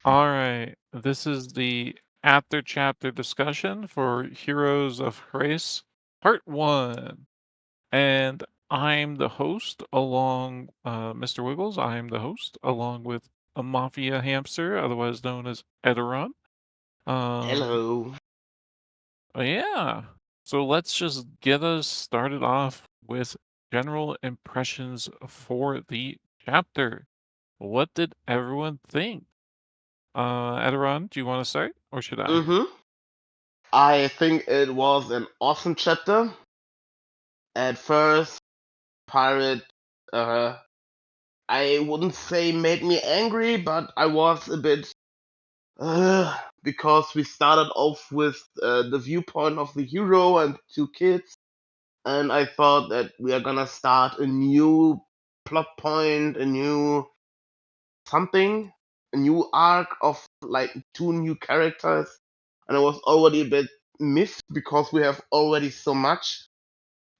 All right, this is the after chapter discussion for Heroes of Hraace, Part 1. And I'm the host along, Mr. Wiggles, I'm the host along with a Mafia Hamster, otherwise known as Edoron. Um, Hello. yeah, so let's just get us started off with general impressions for the chapter. What did everyone think? Edoron, do you want to start, or should I? Mm-hmm. I think it was an awesome chapter. At first, Pirate, uh, I wouldn't say made me angry, but I was a bit, because we started off with the viewpoint of the hero and two kids, and I thought that we are gonna start a new plot point, a new something, a new arc of like two new characters, and I was already a bit missed because we have already so much.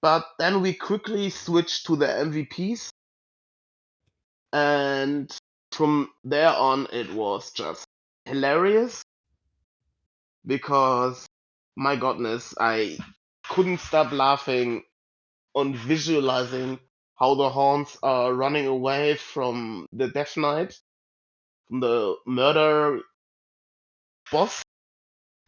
But then we quickly switched to the MVPs, and from there on, it was just hilarious because my goodness, I couldn't stop laughing on visualizing how the horns are running away from the Death Knight, from the murder boss,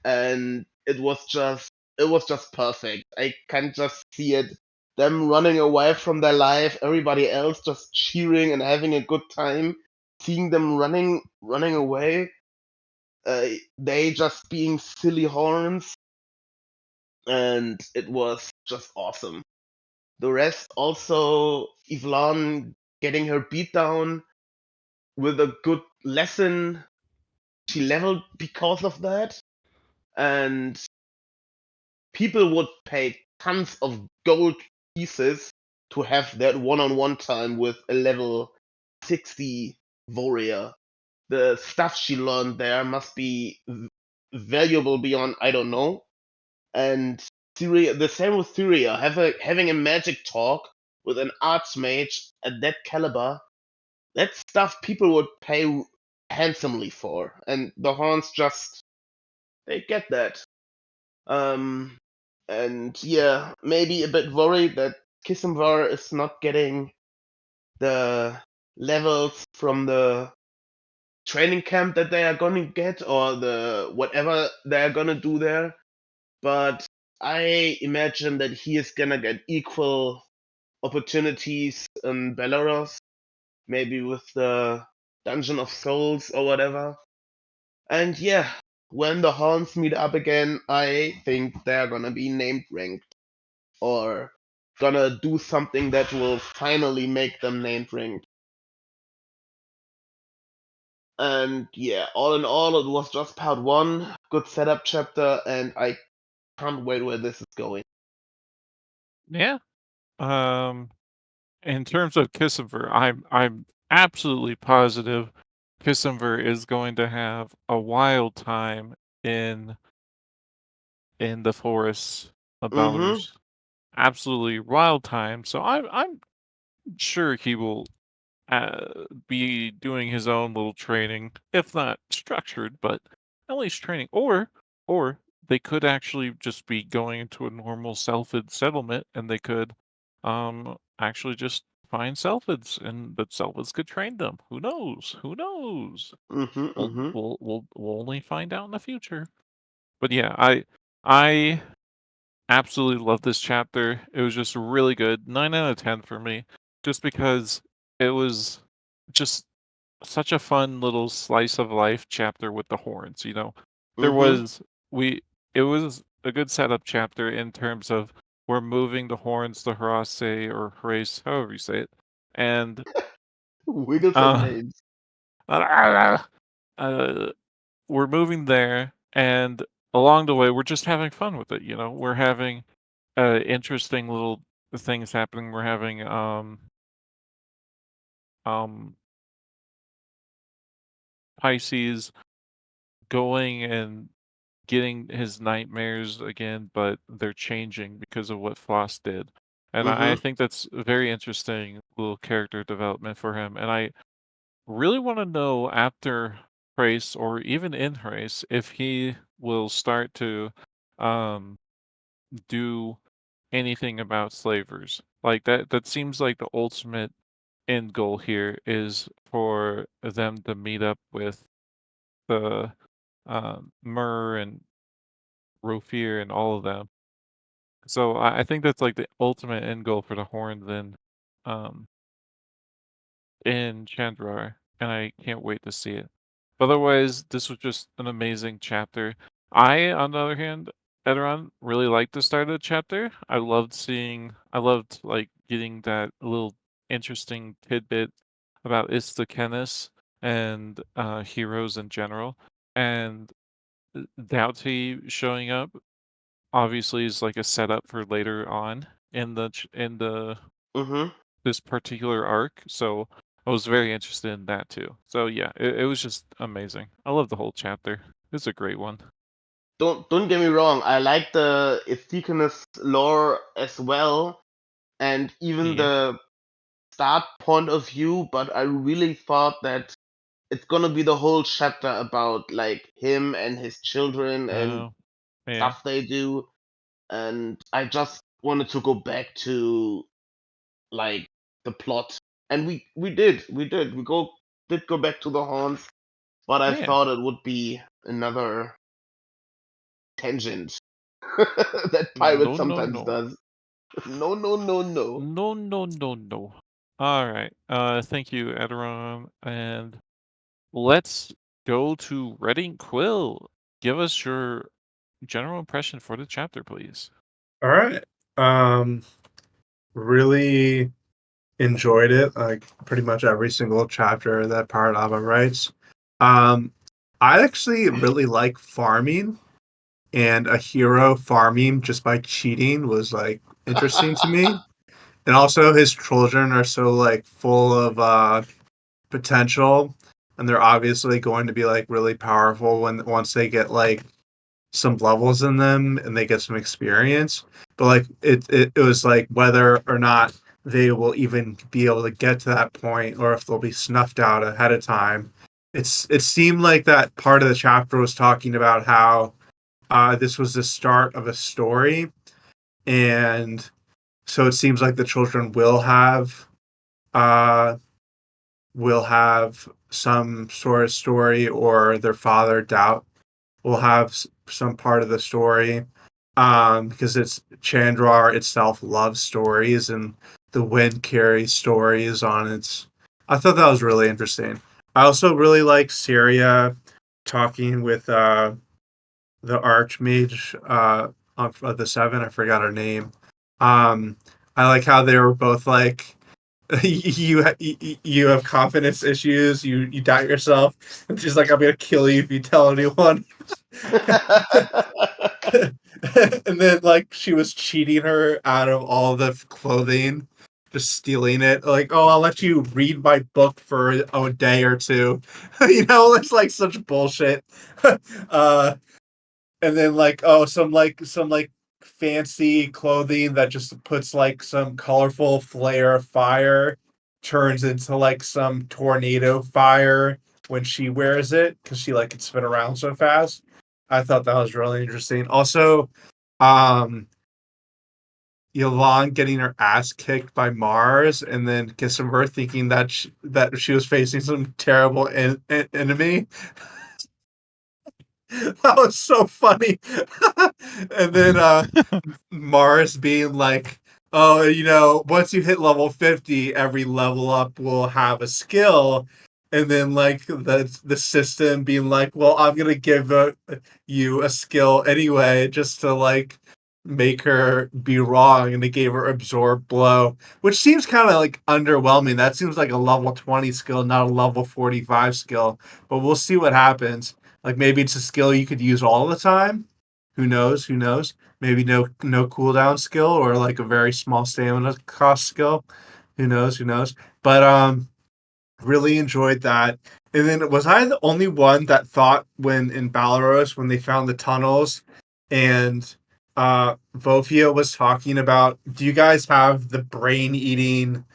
and it was just perfect. I can just see it, them running away from their life, everybody else just cheering and having a good time, seeing them running away, they just being silly horns, and it was just awesome. The rest also, Yvonne getting her beat down with a good lesson. She leveled because of that, and people would pay tons of gold pieces to have that one-on-one time with a level 60 warrior. The stuff she learned there must be valuable beyond I don't know. And Syria, the same with Syria, having a magic talk with an archmage at that caliber, that stuff people would pay handsomely for, and the Horns just they get that. Um, and yeah, maybe a bit worried that Kissenvar is not getting the levels from the training camp that they are gonna get, or the whatever they are gonna do there. But I imagine that he is gonna get equal opportunities in Belarus, maybe with the Dungeon of Souls or whatever. And yeah, when the Horns meet up again, I think they're gonna be named ranked, or gonna do something that will finally make them named ranked. And yeah, all in all, it was just part one, good setup chapter, and I can't wait where this is going. Yeah. Um, in terms of Kissenver, I'm absolutely positive Kissenver is going to have a wild time in in the forests of Mm-hmm. Belarus. Absolutely wild time. So I'm sure he will be doing his own little training, if not structured, but at least training. Or they could actually just be going into a normal Selphid settlement, and they could actually just find Selphids, and the Selphids could train them. Who knows? Who knows? Mm-hmm. We'll Mm-hmm. we'll we'll, we'll only find out in the future. But yeah, I absolutely love this chapter. It was just really good. 9 out of 10 for me, just because it was just such a fun little slice of life chapter with the horns, you know. There Mm-hmm. was we it was a good setup chapter in terms of we're moving the horns to Hraace or Hraace, however you say it. And Wiggles and uh names. uh we're moving there, and along the way we're just having fun with it, you know. We're having interesting little things happening. We're having um Pisces going and getting his nightmares again, but they're changing because of what Floss did. And I Mm-hmm. think that's a very interesting little character development for him. And I really want to know after Hraace or even in Hraace if he will start to um, do anything about slavers. Like that seems like the ultimate end goal here is for them to meet up with the Mur and Rofir and all of them. So I think that's like the ultimate end goal for the Horns um in Chandrar, and I can't wait to see it. Otherwise, this was just an amazing chapter. On the other hand, Edoran really liked the start of the chapter. I loved like getting that little interesting tidbit about Istakenis and heroes in general, and Doughty showing up obviously is like a setup for later on in the Hmm. this particular arc. So I was very interested in that too. So yeah, it was just amazing. I love the whole chapter. It's a great one. Don't get me wrong. I like the Esthecanus lore as well, and even Yeah. the start point of view. But I really thought that it's gonna be the whole chapter about like him and his children and Oh, yeah. stuff they do. And I just wanted to go back to like the plot, and we did go back to the horns, but I Yeah. thought it would be another tangent that pirate No, no, sometimes no. does. No, no, no, no. No, no, no, no. All right. Thank you, Edoram. And let's go to Reading Quill. Give us your general impression for the chapter, please. All right. Um, really enjoyed it. Like pretty much every single chapter that Paranaba writes. Um, I actually really like farming, and a hero farming just by cheating was like interesting to me. And also his children are so like full of potential, and they're obviously going to be like really powerful when once they get like some levels in them and they get some experience. But like it was like whether or not they will even be able to get to that point or if they'll be snuffed out ahead of time. It seemed like that part of the chapter was talking about how this was the start of a story, and so it seems like the children uh will have some sort of story, or their father doubt will have some part of the story, because it's Chandrar itself loves stories, and the wind carries stories on its. I thought that was really interesting. I also really like Syria talking with the archmage of the seven. I forgot her name. Um, I like how they were both like you have confidence issues. You doubt yourself. And she's like, I'm gonna kill you if you tell anyone. And then like she was cheating her out of all the clothing, just stealing it. Like, oh, I'll let you read my book for a day or two. It's like such bullshit. uh, and then like, oh, some fancy clothing that just puts like some colorful flare of fire turns into like some tornado fire when she wears it because she like can spin around so fast. I thought that was really interesting. Also, um Yvonne getting her ass kicked by Mars, and then Kissenberg thinking that she was facing some terrible enemy. That was so funny. And then Mars being like, oh, once you hit level 50, every level up will have a skill. And then like the system being like, well, I'm gonna give you a skill anyway, just to like make her be wrong, and they gave her absorb blow, which seems kind of like underwhelming. That seems like a level 20 skill, not a level 45 skill. But we'll see what happens. Like maybe it's a skill you could use all the time. Who knows? Who knows? Maybe no cooldown skill, or like a very small stamina cost skill. Who knows? Who knows? But really enjoyed that. And then was I the only one that thought when in Balaros when they found the tunnels and Vofia was talking about, do you guys have the brain eating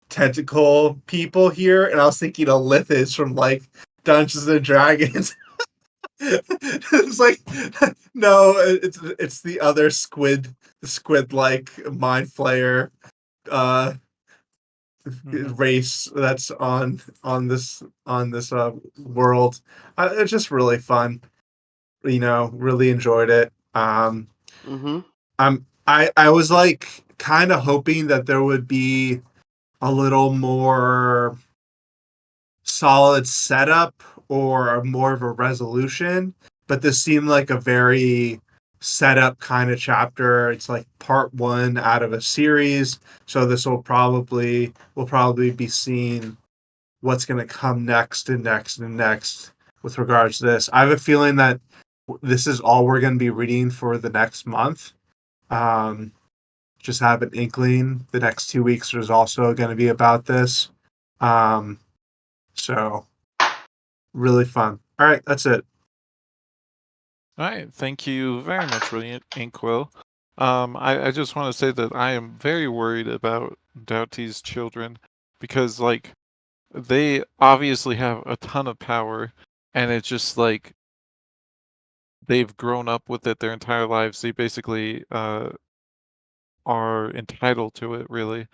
tentacle people here? And I was thinking of Lithis from like Dungeons and Dragons. It's like no, it's the other squid like mind flayer uh Mhm. race that's on this world. It's just really fun. Really enjoyed it. Mhm. I was like kind of hoping that there would be a little more solid setup or more of a resolution, but this seemed like a very setup kind of chapter. It's like part one out of a series, so this will probably be seeing what's going to come next and next and next with regards to this. I have a feeling that this is all we're going to be reading for the next month. Um, just have an inkling. The next 2 weeks is also going to be about this. So really fun. All right, that's it. All right, thank you very much, Brilliant Inkwell. I just want to say that I am very worried about Doubty's children because, like, they obviously have a ton of power, and it's just like they've grown up with it their entire lives. They basically are entitled to it, really,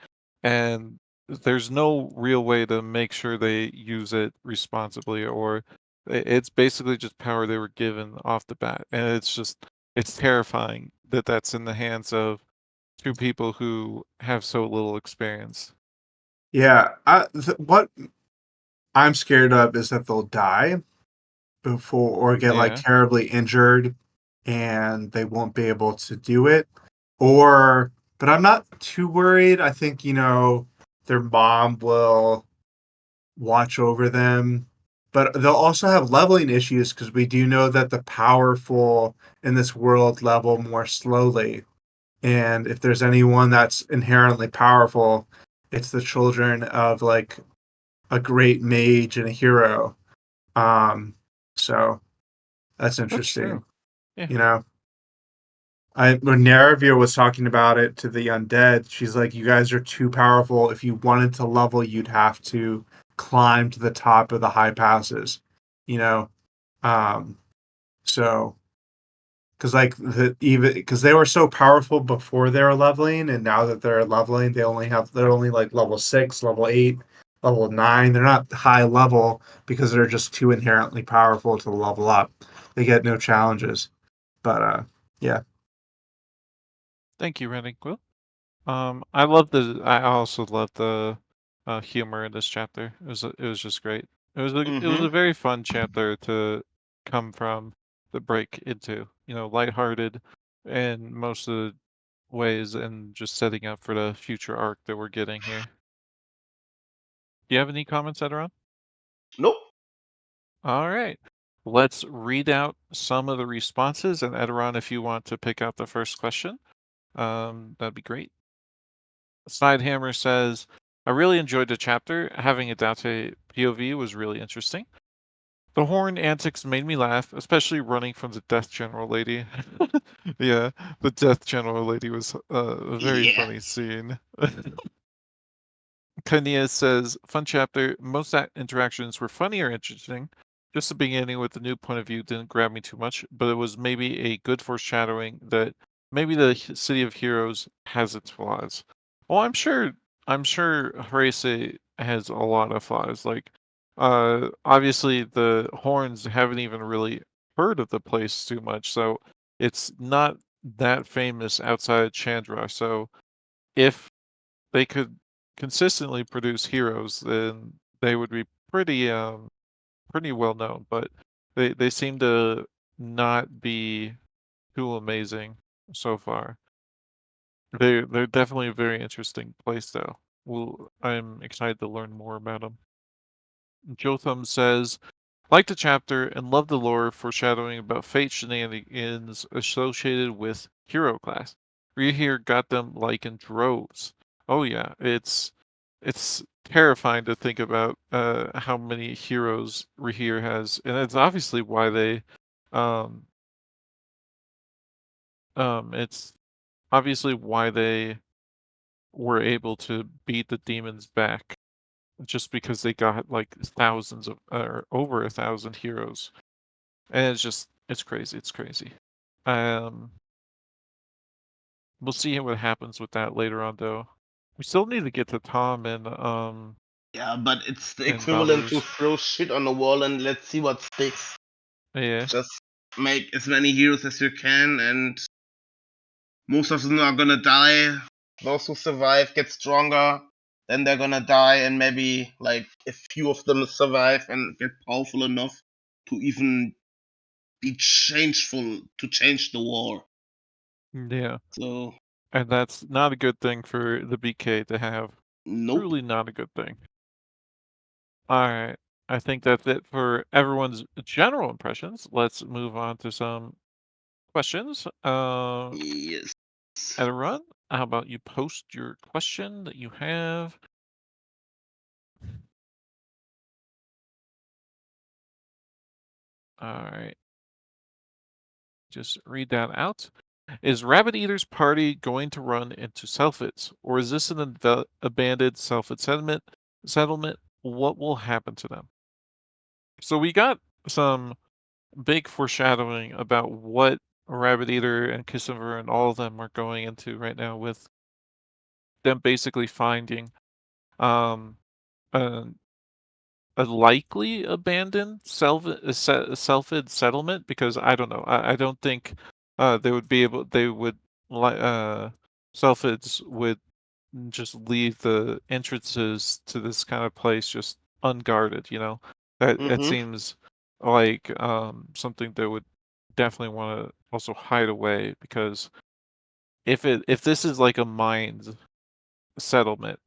and there's no real way to make sure they use it responsibly, or it's basically just power they were given off the bat, and it's terrifying that that's in the hands of two people who have so little experience. Yeah, what I'm scared of is that they'll die before or get like Yeah, terribly injured and they won't be able to do it. Or, but I'm not too worried. I think, their mom will watch over them. But they'll also have leveling issues because we do know that the powerful in this world level more slowly. And if there's anyone that's inherently powerful, it's the children of like a great mage and a hero. So that's that's true. interesting. Yeah. You know, when Naravir was talking about it to the undead, she's like, "You guys are too powerful. If you wanted to level, you'd have to climb to the top of the high passes." You know, um, so because like even because they were so powerful before they were leveling, and now that they're leveling, they're only like level 6, level 8, level 9. They're not high level because they're just too inherently powerful to level up. They get no challenges. But yeah. Thank you, Ren Quill. I also love the humor in this chapter. It was just great. It was Mhm. a very fun chapter to come from the break into. Lighthearted in most of the ways, and just setting up for the future arc that we're getting here. Do you have any comments, Ederon? Nope. All right. Let's read out some of the responses, and Ederon, if you want to pick out the first question, that'd be great. Sidehammer says, I really enjoyed the chapter. Having a Date POV was really interesting. The horn antics made me laugh, especially running from the Death General lady. Yeah, the Death General lady was a very Yeah. funny scene. Kania says, fun chapter. Most interactions were funny or interesting. Just the beginning with the new point of view didn't grab me too much, but it was maybe a good foreshadowing that maybe the City of Heroes has its flaws. Well, I'm sure Hraace has a lot of flaws. Like, obviously the Horns haven't even really heard of the place too much, so it's not that famous outside Chandra. So if they could consistently produce heroes, then they would be pretty well known. But they seem to not be too amazing so far. They're definitely a very interesting place though. I'm excited to learn more about them. Jotham says, like the chapter and love the lore foreshadowing about fate shenanigans associated with hero class. Here got them like in droves. Oh yeah, it's terrifying to think about how many heroes Rehir has, and it's obviously why they um it's obviously why they were able to beat the demons back. just because they got like thousands of or over 1,000 heroes, and it's crazy. It's crazy. Um, we'll see what happens with that later on, though. We still need to get to Tom Yeah, but it's the and equivalent to Babu's. throw shit on the wall and let's see what sticks. Yeah, Just make as many heroes as you can, and most of them are gonna die. Those who survive get stronger, then they're gonna die, and maybe like a few of them survive and get powerful enough to even be changeful to change the war. yeah, So and that's not a good thing for the BK to have. nope. Truly not a good thing. All right, I think that's it for everyone's general impressions. Let's move on to some questions. Yes. Everyone, how about you post your question that you have? All right, just read that out. Is Rabbit Eater's party going to run into Selfids, or is this an abandoned Selfid settlement? What will happen to them? So we got some big foreshadowing about what Rabbit Eater and Kissinger and all of them are going into right now, with them basically finding um a, a likely abandoned Selfid settlement, because I don't know. I don't think they would Selfids would just leave the entrances to this kind of place just unguarded, you know? That it Mm-hmm. seems like something that would definitely want to also hide away, because if this is like a mines settlement,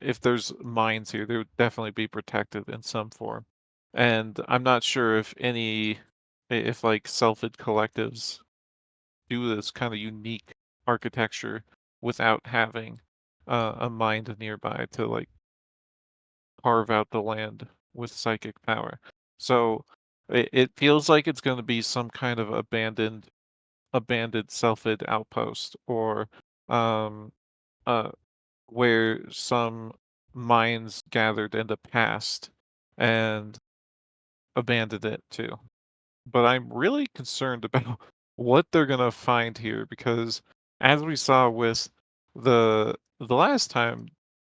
if there's mines here, they would definitely be protected in some form. And I'm not sure if like Selfid collectives do this kind of unique architecture without having a mind nearby to like carve out the land with psychic power. So it feels like it's going to be some kind of abandoned Selfid outpost, or um uh where some minds gathered in the past and abandoned it too. But I'm really concerned about what they're gonna find here, because as we saw with the last time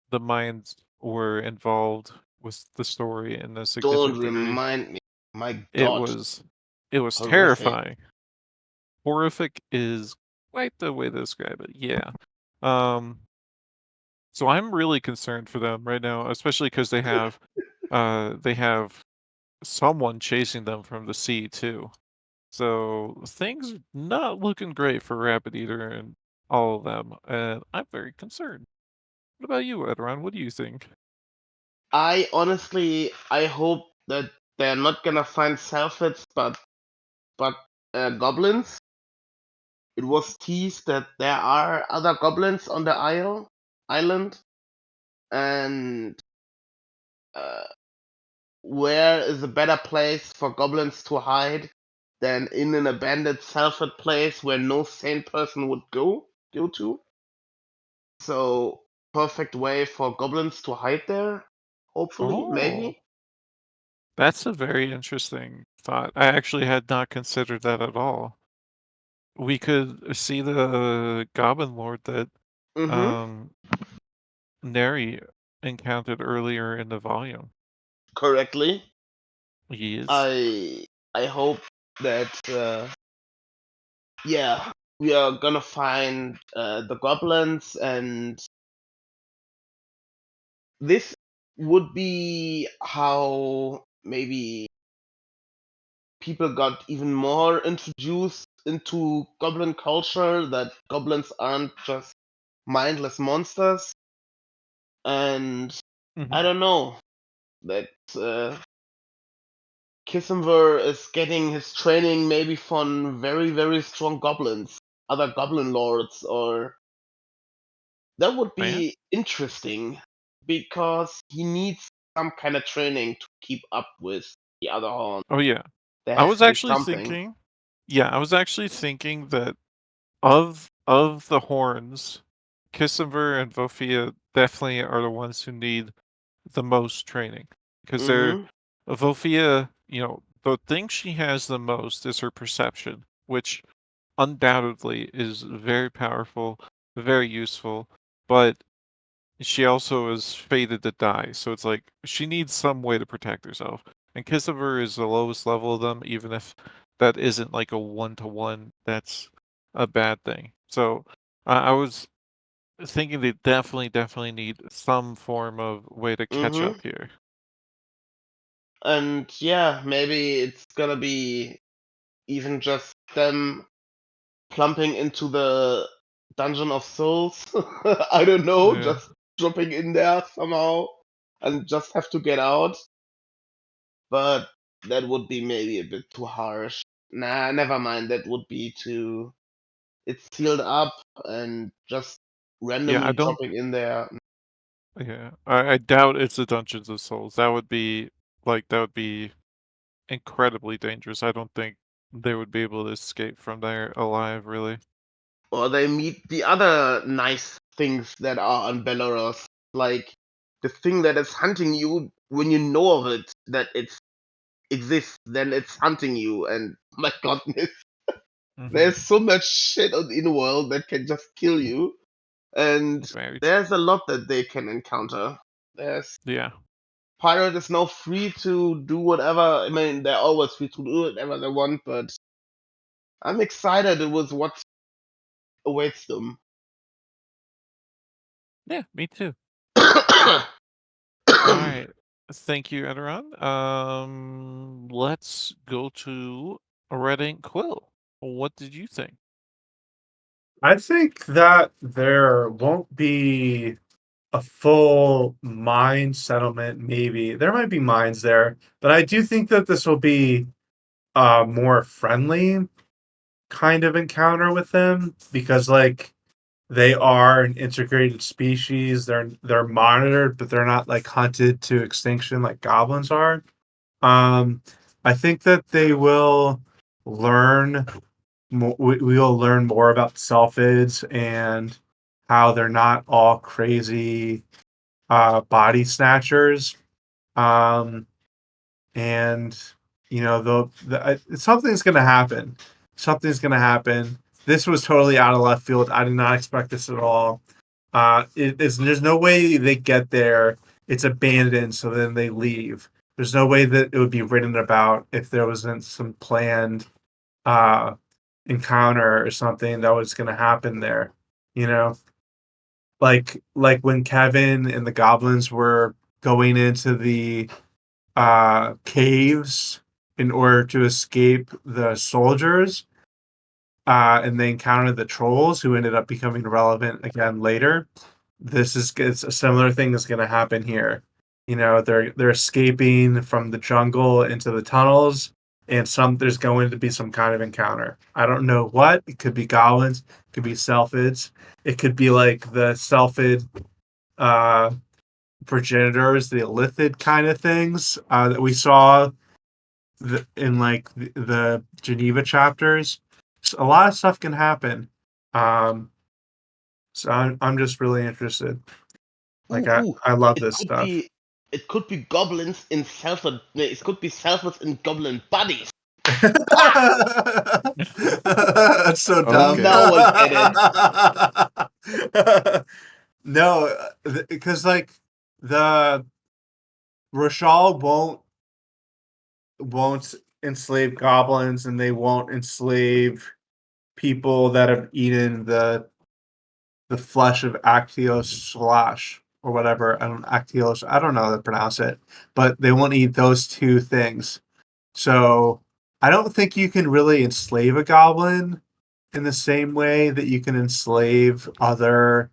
the minds were involved with the story in a Don't significant degree, remind me. My it God, was it was horrific. terrifying. Horrific is quite the way to describe it. Yeah. Um, so I'm really concerned for them right now, especially because they have someone chasing them from the sea too. So things are not looking great for Rabbit Eater and all of them, and I'm very concerned. What about you, Edron? What do you think? I hope that they're not gonna find Selfids, but goblins. It was teased that there are other goblins on the island, and uh, where is a better place for goblins to hide than in an abandoned Selfid place where no sane person would go to? So perfect way for goblins to hide there. Hopefully, Oh, maybe. that's a very interesting thought. I actually had not considered that at all. We could see the Goblin Lord that Mm-hmm. um Neri encountered earlier in the volume. Correctly. He is. I hope that yeah, we are gonna find the goblins, and this would be how maybe people got even more introduced into goblin culture, that goblins aren't just mindless monsters. And I Mhm. don't know, that uh, Kissinger is getting his training maybe from very, very strong goblins, other goblin lords, or that would Yeah. be interesting because he needs some kind of training to keep up with the other horn. Oh yeah. There I has was to be actually something. thinking Yeah, I was actually thinking that of the horns, Kissinger and Vofia definitely are the ones who need the most training because they're Mm-hmm. Vofia, the thing she has the most is her perception, which undoubtedly is very powerful, very useful, but she also is fated to die, so it's like she needs some way to protect herself. And Kissover is the lowest level of them, even if that isn't like a one-to-one, that's a bad thing. So I was thinking they definitely need some form of way to catch Mm-hmm. up here. And yeah, maybe it's gonna be even just them plumping into the Dungeon of Souls. I don't know, Yeah. just dropping in there somehow and just have to get out. But that would be maybe a bit too harsh. Nah, never mind. That would be too. It's sealed up and just Yeah, I randomly don't dropping in there. yeah. I doubt it's the Dungeons of Souls. That would be incredibly dangerous. I don't think they would be able to escape from there alive, really. Or they meet the other nice things that are on Belarus, like the thing that is hunting you when you know of it, that it exists, then it's hunting you. And my goodness, Mhm. there's so much shit in the world that can just kill you. And Very true. there's a lot that they can encounter. There's Yeah. Pirate is now free to do whatever. I mean, they're always free to do whatever they want, but I'm excited with what awaits them. Yeah, me too. Alright. Thank you, Edoran. Let's go to Red Ink Quill. What did you think? I think that there won't be a full mine settlement, maybe. There might be mines there, but I do think that this will be a more friendly kind of encounter with them because like they are an integrated species. They're monitored, but they're not like hunted to extinction like goblins are. Um, I think that they will learn. We will learn more about sylphids and how they're not all crazy body snatchers. Um, and something's going to happen. Something's going to happen. This was totally out of left field. I did not expect this at all. There's no way they get there. It's abandoned, so then they leave. There's no way that it would be written about if there wasn't some planned uh, encounter or something that was going to happen there. You know, like when Kevin and the goblins were going into the caves in order to escape the soldiers, and they encountered the trolls who ended up becoming relevant again later. It's a similar thing that's going to happen here. They're escaping from the jungle into the tunnels, and there's going to be some kind of encounter. I don't know what. It could be goblins, it could be sylphids, it could be like the sylphid uh, progenitors, the illithid kind of things that we saw in like the Geneva chapters. So a lot of stuff can happen. Um, so I'm just really interested. Like Ooh, I, ooh. I love It this could stuff. be it could be goblins in Salford. No, it could be Salfords in goblin bodies. That's so dumb. Okay. Now I get it. No, because like the Rochelle won't enslave goblins, and they won't enslave people that have eaten the flesh of Actios slash or whatever. I don't Actios. I don't know how to pronounce it, but they won't eat those two things. So I don't think you can really enslave a goblin in the same way that you can enslave other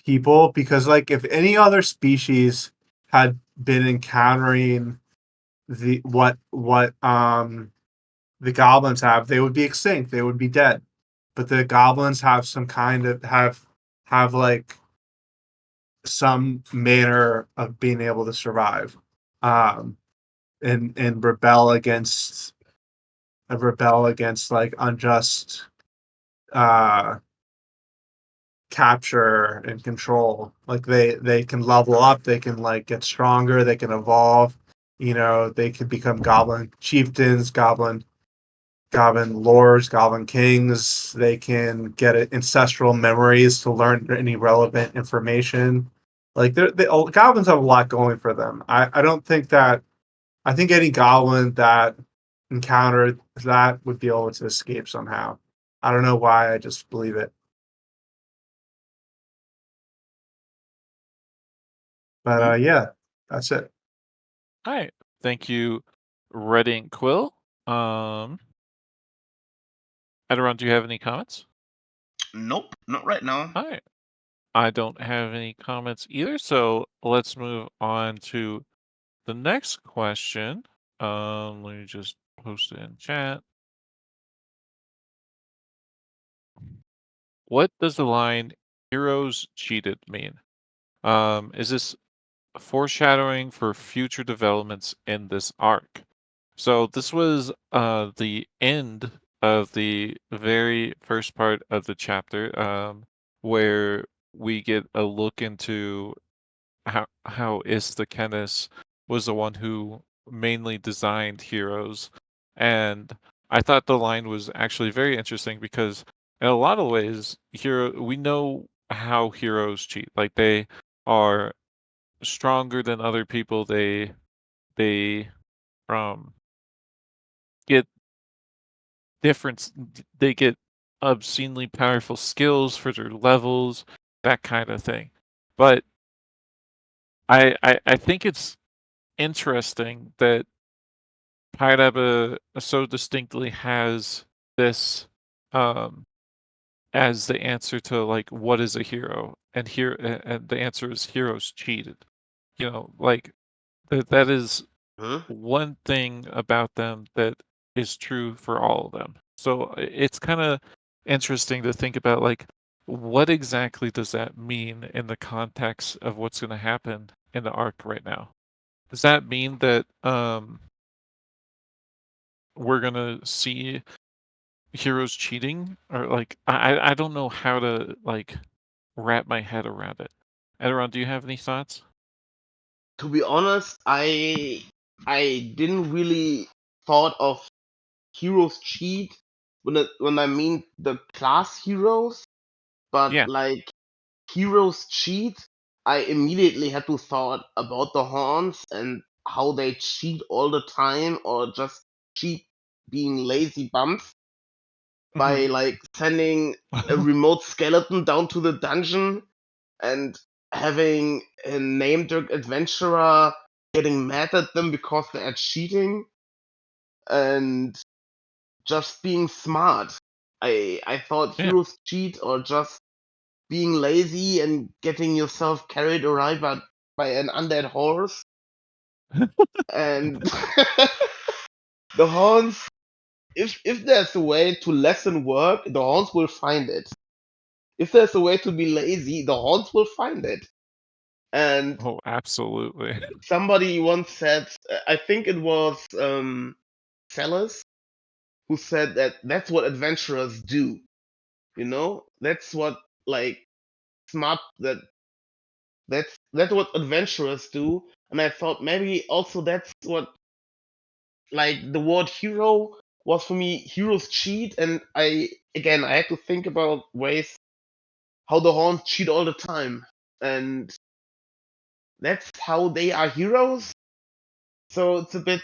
people, because like if any other species had been encountering what the goblins have, they would be extinct. They would be dead. But the goblins have some kind of have like some manner of being able to survive, um, and rebel against like unjust uh, capture and control. Like they can level up, they can like get stronger, they can evolve. They can become goblin chieftains, goblin lords, goblin kings. They can get ancestral memories to learn any relevant information. Like goblins have a lot going for them. I don't think that I think any goblin that encountered that would be able to escape somehow. I don't know why, I just believe it. But Hmm? yeah, that's it. All right. Thank you, Redding Quill. Edoron, do you have any comments? Nope, not right now. All right. I don't have any comments either, so let's move on to the next question. Let me just post it in chat. What does the line "heroes cheated" mean? Is this foreshadowing for future developments in this arc? So this was the end of the very first part of the chapter, where we get a look into how Isthachenus was the one who mainly designed heroes, and I thought the line was actually very interesting because in a lot of ways, we know how heroes cheat. Like they are stronger than other people. They um get they get obscenely powerful skills for their levels, that kind of thing. But I think it's interesting that Pineapple so distinctly has this um as the answer to like what is a hero, and here and the answer is heroes cheated. Like that is Huh? one thing about them that is true for all of them. So it's kind of interesting to think about like what exactly does that mean in the context of what's going to happen in the arc right now? Does that mean that we're going to see heroes cheating, or like I don't know how to like wrap my head around it. Edoron, do you have any thoughts? To be honest, I didn't really thought of heroes cheat when I mean the class heroes, but Yeah. like heroes cheat, I immediately had to thought about the horns and how they cheat all the time or just cheat being lazy bumps by Hmm. like sending a remote skeleton down to the dungeon and having a name drug adventurer getting mad at them because they are cheating and just being smart. I thought Yeah. heroes cheat or just being lazy and getting yourself carried around by an undead horse. And the horns, if there's a way to lessen work, the horns will find it. If there's a way to be lazy, the horns will find it. And Oh, absolutely. somebody once said, I think it was Celis, who said that that's what adventurers do. That's what like smart that's what adventurers do. And I thought maybe also that's what like the word hero was for me. Heroes cheat, and I had to think about ways how the horns cheat all the time, and that's how they are heroes. So it's a bit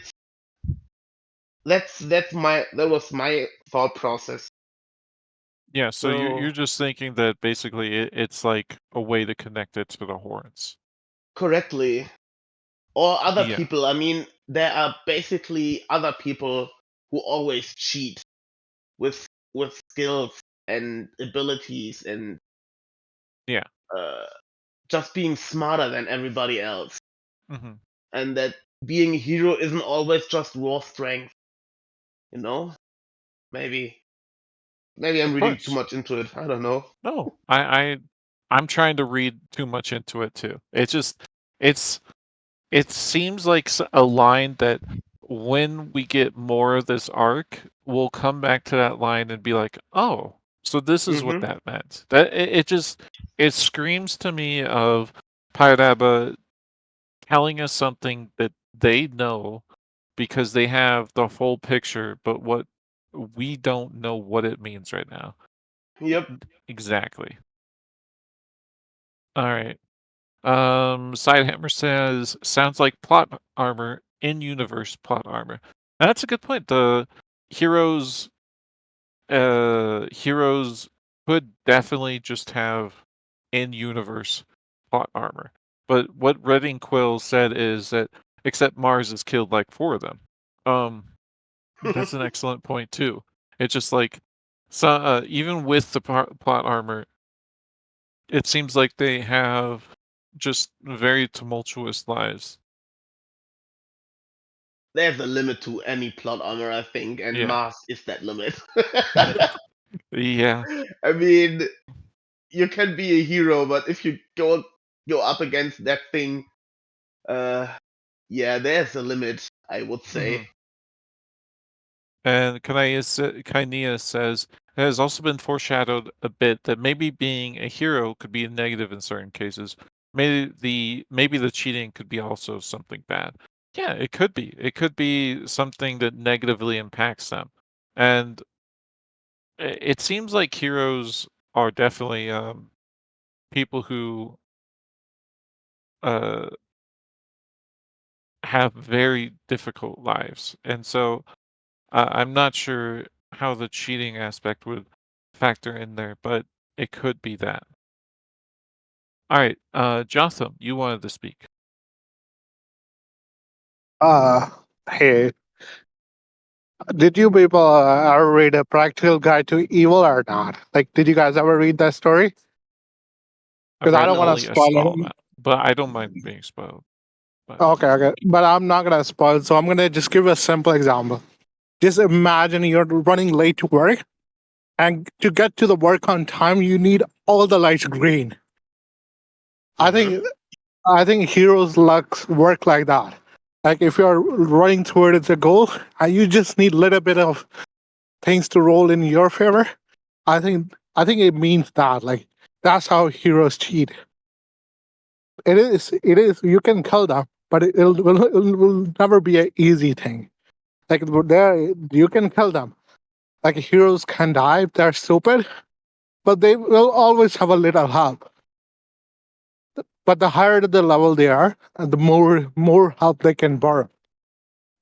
that was my thought process. Yeah, so you're So just thinking that basically it's like a way to connect it to the horns. correctly, or other Yeah. people. I mean, there are basically other people who always cheat with skills and abilities and Yeah. uh, just being smarter than everybody else, Hmm. and that being a hero isn't always just raw strength. You know, maybe I'm Of reading too course. much into it. I don't know. No, I'm trying to read too much into it too. It's it seems like a line that when we get more of this arc, we'll come back to that line and be like, "Oh, so this is what Hmm. that meant." That it just It screams to me of Pairaba telling us something that they know because they have the full picture, but what we don't know what it means right now. Yep. Exactly. All right. Sidehammer says sounds like plot armor in universe plot armor. That's a good point. The heroes heroes could definitely just have in universe plot armor. But what Redding Quill said is that except Mars has killed like 4 of them. That's an excellent point too. It's just like so even with the plot armor, it seems like they have just very tumultuous lives. There's a limit to any plot armor, I think, and Yeah. Mars is that limit. Yeah. I mean, you can be a hero, but if you go up against that thing, uh, yeah, there's a limit, I would say. Mhm. And Kainea says it has also been foreshadowed a bit that maybe being a hero could be a negative in certain cases. Maybe the cheating could be also something bad. Yeah, it could be. It could be something that negatively impacts them. And it seems like heroes are definitely people who uh, have very difficult lives. And so I'm not sure how the cheating aspect would factor in there, but it could be that. All right, Jotham, you wanted to speak. Uh, hey, did you people ever read a Practical Guide to Evil or not? Like, did you guys ever read that story? I've Because I read don't want No. to only a spoil small it. amount, but I don't mind being spoiled. But Okay, okay. But I'm not going to spoil, so I'm going to just give a simple example. Just imagine you're running late to work, and to get to the work on time, you need all the lights green. I Hmm. think I think heroes' luck work like that. Like if you're running towards a goal, and you just need a little bit of things to roll in your favor. I think it means that like that's how heroes cheat. It is you can kill them, but it will never be an easy thing. Like there you can kill them. Like heroes can die if they're stupid, but they will always have a little help. But the higher the level they are, the more help they can borrow.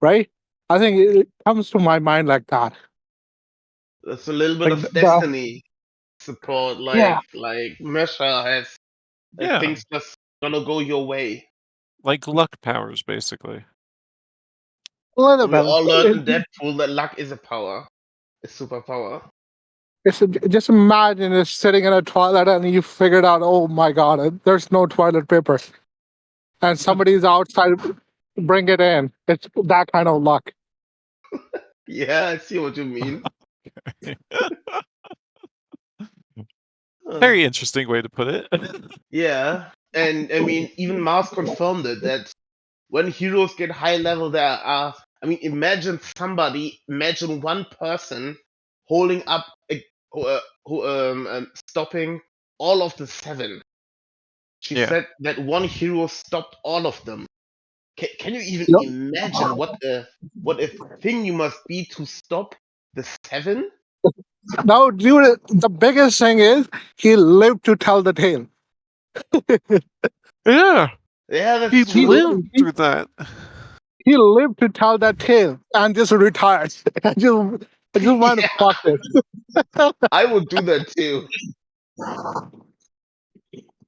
Right? I think it comes to my mind like that. That's a little bit Like of the destiny support, yeah, like Mesha has. yeah, Things just gonna go your way. like luck powers, basically. a little We all learned in bit. Deadpool that luck is a power, a superpower. Just imagine just sitting in a toilet and you figured out, oh my god, there's no toilet paper, and somebody's outside, bring it in. It's that kind of luck. Yeah, I see what you mean. Uh, Very interesting way to put it. yeah, and I mean, even Mars confirmed it that when heroes get high level, there are. I mean, imagine one person holding up, stopping all of the 7. She Yeah. said that one hero stopped all of them. Can you even Yep. imagine what a thing you must be to stop the 7? Now, dude, the biggest thing is he lived to tell the tale. Yeah. Yeah, He that's He, true. lived he, through that. he lived to tell that tale and just retired. I just want to Yeah, fuck it. I would do that too.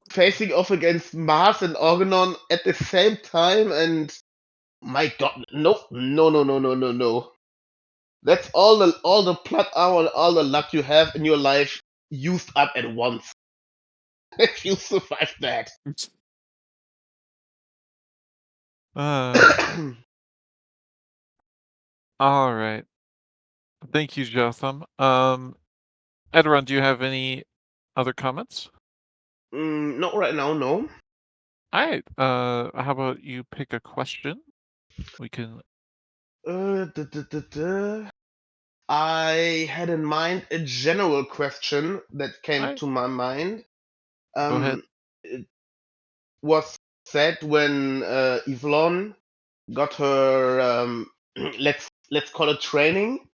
Facing off against Mars and Organon at the same time, and my God, no, no, no, no, no, no, no. That's all the plot armor, all the luck you have in your life used up at once. If you survive that. Uh, all right. Thank you, Jotham. Edron, do you have any other comments? Not right now, no. All right. How about you pick a question? We can. Duh, duh, duh, duh. I had in mind a general question that All came right. to my mind. Go ahead. It was said when Yvonne got her let's call it training.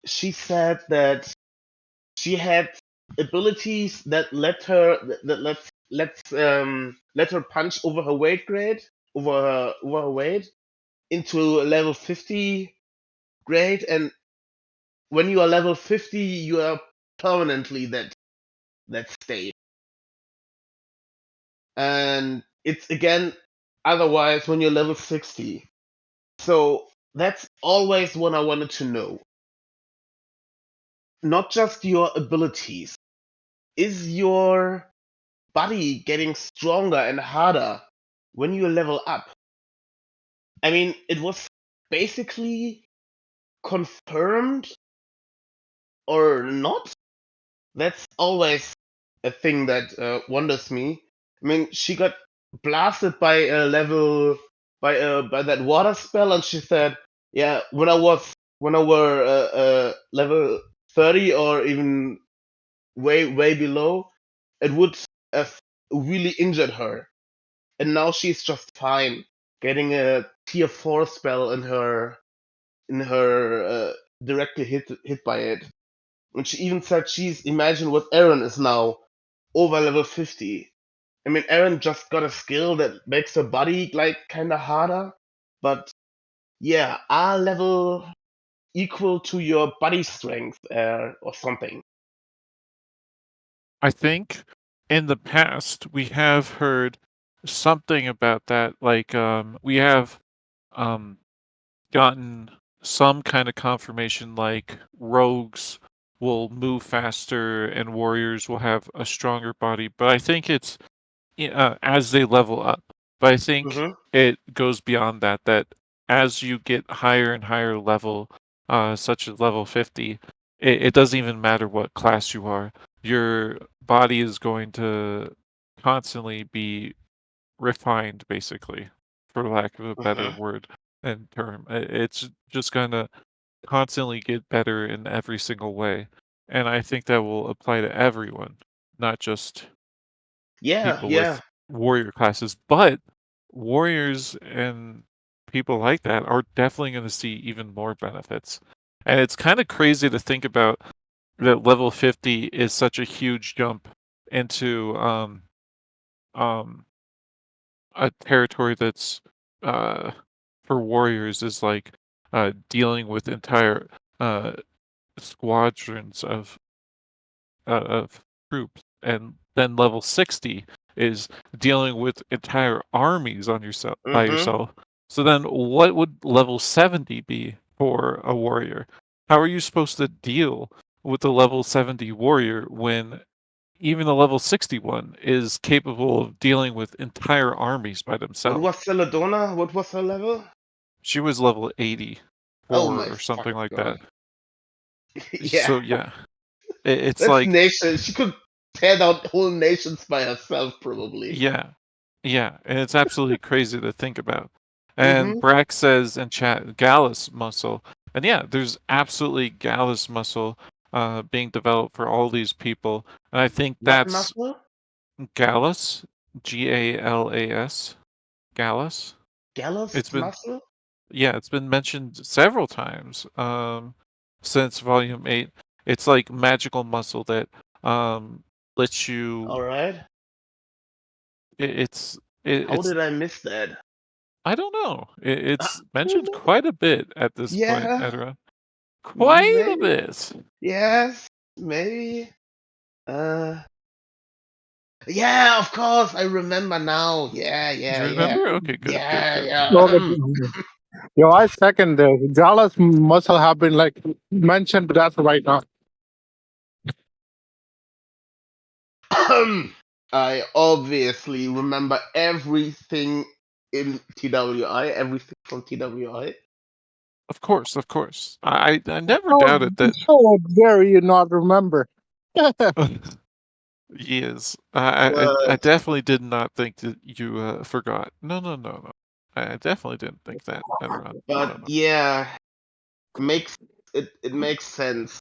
She said that she had abilities that let her punch over her weight grade, over her weight into a level 50 grade, and when you are level 50 you are permanently that state. And it's again otherwise when you're level 60. So that's always what I wanted to know. Not just your abilities. Is your body getting stronger and harder when you level up? I mean, it was basically confirmed or not. That's always a thing that wonders me. I mean, she got blasted by a level by that water spell, and she said, "Yeah, when I were level 30 or even way below, it would have really injured her." And now she's just fine, getting a tier 4 spell in her directly hit by it. And she even said she's imagine what Aaron is now over level 50. I mean, Aaron just got a skill that makes her body like kind of harder, but yeah, our level equal to your body strength or something. I think in the past we have heard something about that. Like, we have um, gotten some kind of confirmation, like rogues will move faster and warriors will have a stronger body. But I think it's as they level up. But I think Hmm. it goes beyond that. That as you get higher and higher level, such as level 50, it doesn't even matter what class you are. Your body is going to constantly be refined, basically, for lack of a better Hmm. word and term. It's just gonna constantly get better in every single way, and I think that will apply to everyone, not just Yeah, people yeah. with warrior classes, but warriors and people like that are definitely going to see even more benefits. And it's kind of crazy to think about that level 50 is such a huge jump into um a territory that's uh for warriors is like dealing with entire uh squadrons of troops, and then level 60 is dealing with entire armies on yourself by Hmm. yourself. So then what would level 70 be for a warrior? How are you supposed to deal with the level 70 warrior when even the level 61 is capable of dealing with entire armies by What themselves? was Celadona? What was her level? She was level Oh 84 my or something fucking like god. that. Yeah, So yeah, it's that's like nation. She could tear down whole nations by herself, probably. yeah. Yeah, and it's absolutely crazy to think about. And Hmm. Brack says in chat, Gallus muscle. And yeah, there's absolutely Gallus muscle being developed for all these people. And I think What that's muscle? Gallus, Galas, Gallus. Gallus It's been, muscle? yeah, it's been mentioned several times since Volume 8. It's like magical muscle that lets you, All right. it's, How it's did I miss that? I don't know. I It's don't mentioned know. quite a bit at this point, Yeah, Edra. Quite a maybe. bit. Yes, maybe. Uh, yeah, of course. I remember now. Yeah, You yeah, yeah, remember? Okay, good, good, yeah, good. yeah. Yo, I second this. Jalas must have been like mentioned, but that's right now. I obviously remember everything in TWI, everything from TWI. Of course, of course. I never How, doubted that how dare you not remember? he is. I But definitely did not think that you forgot. No, no, no, no. I definitely didn't think that, Edron. No, no, but no. yeah, makes it makes sense.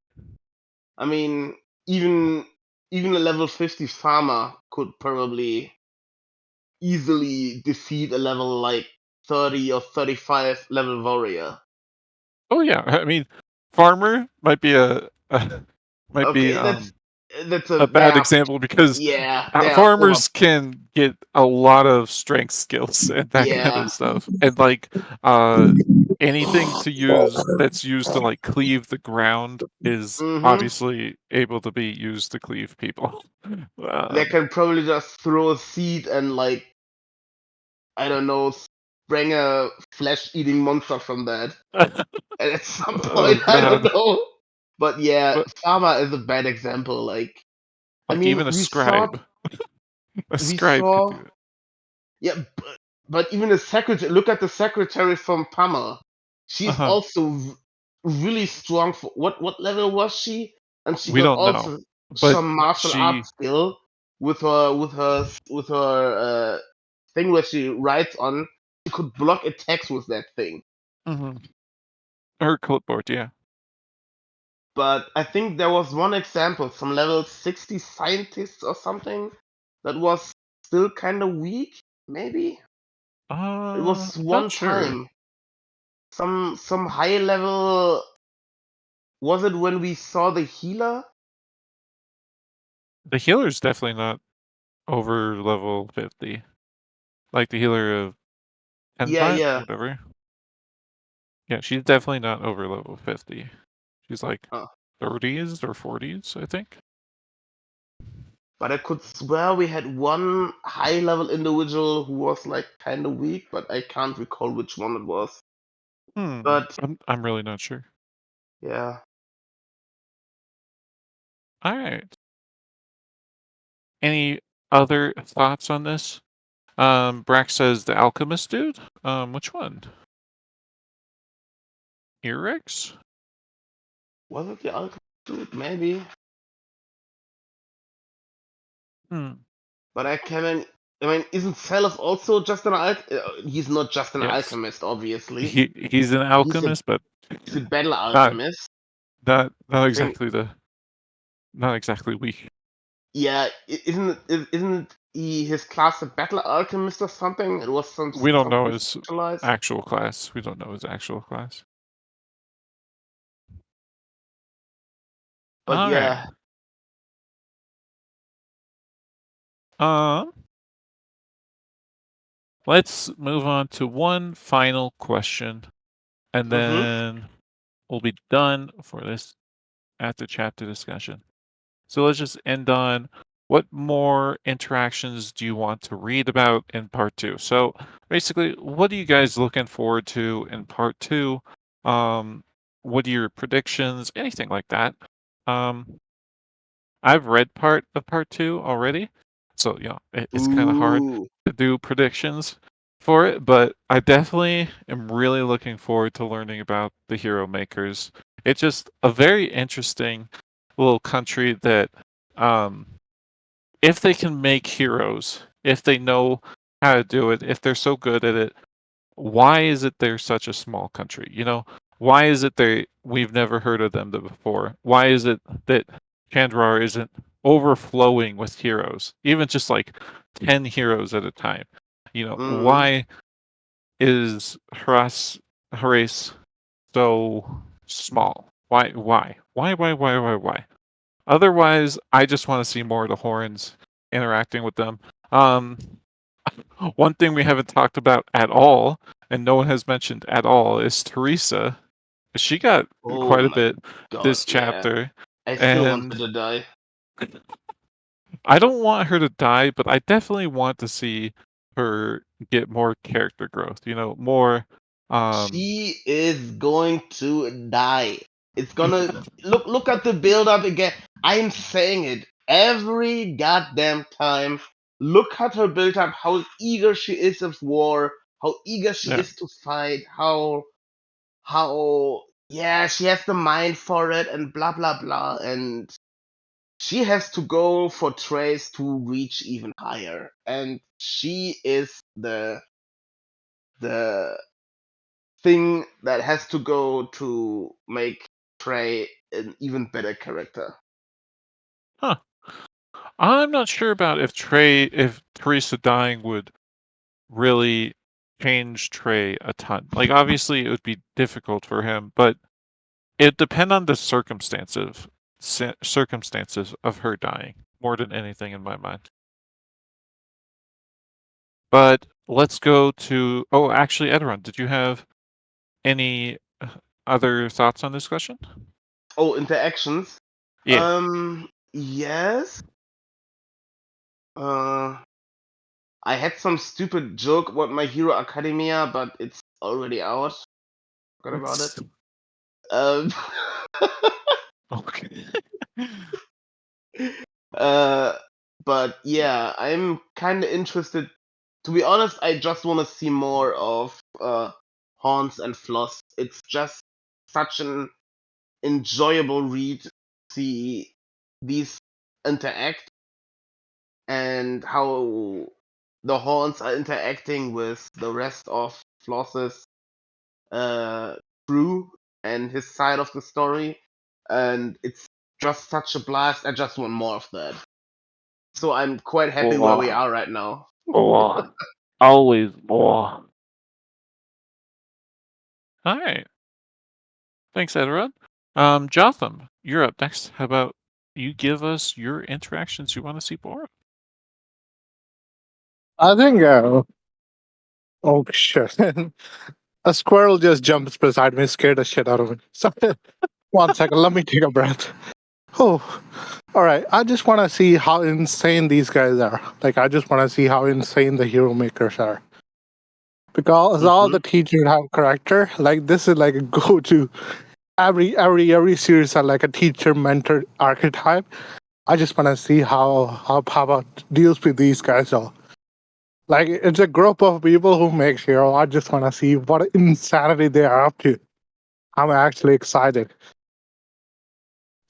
I mean, even even a level 50 farmer could probably easily defeat a level like 30 or 35 level warrior. Oh yeah, I mean, farmer might be a might be Okay, that's a a bad example because they are over. farmers can get a lot of strength skills and that kind Yeah. of stuff, and like uh, anything to use that's used to like cleave the ground is Mm-hmm. obviously able to be used to cleave people. They can probably just throw a seed and like, I don't know, bring a flesh-eating monster from that. And at some oh point, I don't god, know. But yeah, but Farmer is a bad example. Like, I like mean, even a scribe, we could saw, do it. yeah, but even the secretary. Look at the secretary from Pama. She's Uh-huh. also really strong. For what level was she? And she We got don't know, also but some martial she arts skill with her thing where she rides on. She could block attacks with that thing. mhm. Her clipboard, yeah. But I think there was one example, some level 60 scientist or something, that was still kind of weak. Maybe it was I'm not one sure. time. Some high level. Was it when we saw the healer? The healer's definitely not over level 50. Like the healer of Yeah, Tenbot, yeah. whatever. Yeah, she's definitely not over level 50. She's like Uh, 30s or 40s, I think. but I could swear we had one high level individual who was like kind of weak, but I can't recall which one it was. But I'm really not sure. yeah. All right. Any other thoughts on this? Brack says the alchemist dude. Which one? Earix? Was it the alchemist dude? Maybe. Hmm. But I mean, isn't Celos also just an he's not just an Yes. alchemist, obviously. He's an He's a alchemist, but he's a battle not alchemist. not I think, exactly not exactly weak. yeah, isn't his class a battle alchemist or something? It was We don't know something his specialized. actual class. We don't know his actual class. But All right. yeah. Uh, let's move on to one final question, and Mhm. then we'll be done for this after chapter discussion. So let's just end on what more interactions do you want to read about in part two? So basically, what are you guys looking forward to in part two? Um, what are your predictions? Anything like that. Um, I've read part of part two already, so it's kind of hard Ooh. to do predictions for it, but I definitely am really looking forward to learning about the hero makers. It's just a very interesting little country that, um, if they can make heroes, if they know how to do it, if they're so good at it, why is it they're such a small country? Why is it we've never heard of them before? Why is it that Chandrar isn't overflowing with heroes, even just like 10 heroes at a time? Mhm. Why is Hraace so small? Why? Otherwise, I just want to see more of the Horns interacting with them. Um, One thing we haven't talked about at all, and no one has mentioned at all, is Teresa. She got Oh quite a my bit god, this yeah. chapter, I still want her and to die. I don't want her to die, but I definitely want to see her get more character growth. More. Um, She is going to die. It's gonna look at the build up again. I'm saying it every goddamn time. Look at her build up, how eager she is of war, how eager she yeah. is to fight, how yeah, she has the mind for it and blah blah blah, and she has to go for Trace to reach even higher. And she is the thing that has to go to make Trey an even better character. Huh. I'm not sure about if Teresa dying would really change Trey a ton. Like, obviously, it would be difficult for him, but it depend on the circumstances of her dying more than anything in my mind. But let's go to. Oh, actually, Edron, did you have any other thoughts on this question? Oh, interactions. Yeah. Yes. I had some stupid joke about My Hero Academia, but it's already out. Forgot about it. Um, Okay. but yeah, I'm kind of interested. To be honest, I just want to see more of Hans and Floss. It's just such an enjoyable read to see these interact and how the Horns are interacting with the rest of Floss's crew and his side of the story. And it's just such a blast. I just want more of that. So I'm quite happy where we are right now. More. Always more. All right. Thanks, Edron. Jotham, you're up next. How about you give us your interactions you want to see more of? I think. Oh shit! A squirrel just jumps beside me, scared the shit out of me. So, 1 second, let me take a breath. Oh, all right. I just want to see how insane these guys are. Like, I just want to see how insane the hero makers are. Because all Mm-hmm. the teachers have character. Like, this is like a go-to. Every series are like a teacher mentor archetype. I just want to see how it deals with these guys all. Like, it's a group of people who make hero. I just want to see what insanity they are up to. I'm actually excited.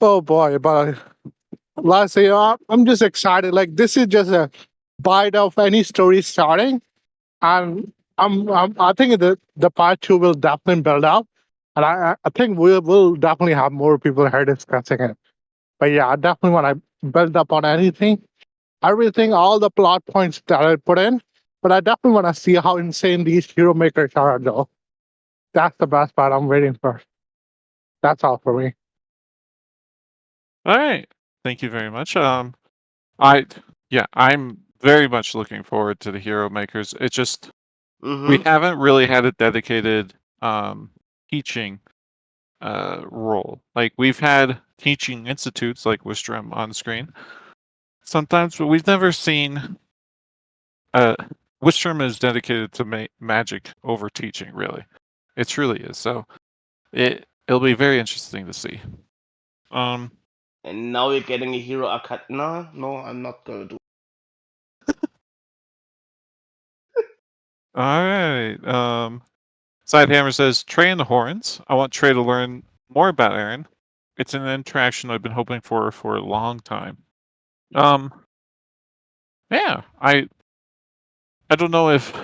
Oh boy, but let's say I'm just excited. Like, this is just a bite of any story starting, and I think the part 2 will definitely build up, and I think we'll definitely have more people here discussing it. But yeah, I definitely want to build up on everything, all the plot points that I put in. But I definitely want to see how insane these hero makers are, though. That's the best part I'm waiting for. That's all for me. All right. Thank you very much. I yeah, I'm very much looking forward to the Hero Makers. It just we Mm-hmm. haven't really had a dedicated teaching role. Like we've had teaching institutes like Wistrom on screen sometimes, but we've never seen uh Wistrom is dedicated to magic over teaching, really. It truly is. So it'll be very interesting to see. Um And now we're getting a Hero Academia. No, I'm not gonna do. all right. Sidehammer says Trey and the Horns. I want Trey to learn more about Aaron. It's an interaction I've been hoping for a long time. Um, yeah, I don't know if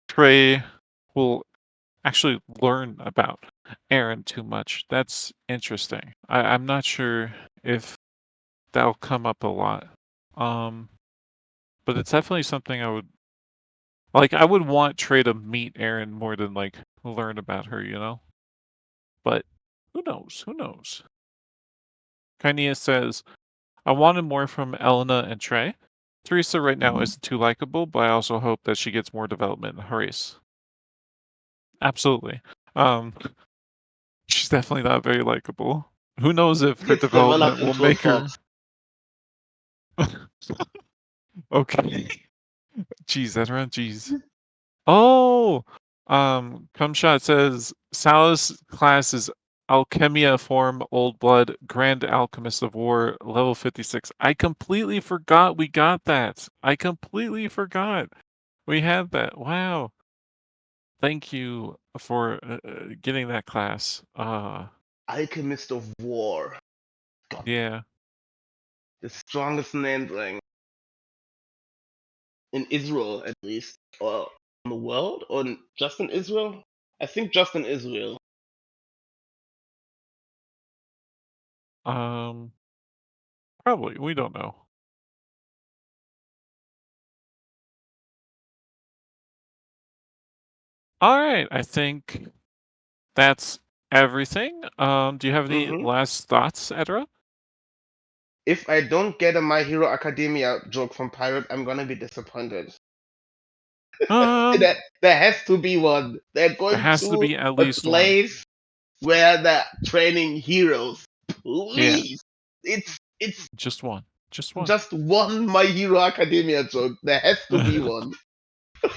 Trey will actually learn about Aaron too much. That's interesting. I'm not sure if that'll come up a lot. Um, but it's definitely something I would like. I would want Trey to meet Aaron more than like learn about her, you know. But who knows? Who knows? Kainia says, I wanted more from Elena and Trey. Teresa right now isn't too likable, but I also hope that she gets more development in Hraace. Absolutely. Um, she's definitely not very likable. Who knows if her Gets development developed will into a make her. fox. Okay. Jeez, that's around. Jeez. Oh, Cumshot says Sal's class is Alchemia form, Old Blood, Grand Alchemist of War, level 56. I completely forgot we got that. I completely forgot we had that. Wow. Thank you for getting that class. Alchemist of War. God, Yeah. the strongest name ring in Israel, at least, or in the world, or just in Israel. I think just in Israel. Um, Probably. We don't know. All right, I think that's everything. Do you have any Hmm. last thoughts, Edra? If I don't get a My Hero Academia joke from Pirate, I'm gonna be disappointed. Um, There has to be one. They're there going has to to be at a least one. place where they're training heroes. Yeah, Please. It's just one. Just one. just one My Hero Academia joke. There has to be It one.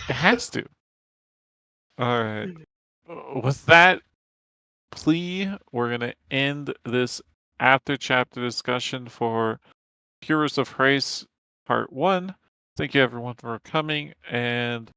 has to. All right. With that plea, we're gonna end this after chapter discussion for Heroes of Hraace Part 1. Thank you everyone for coming, and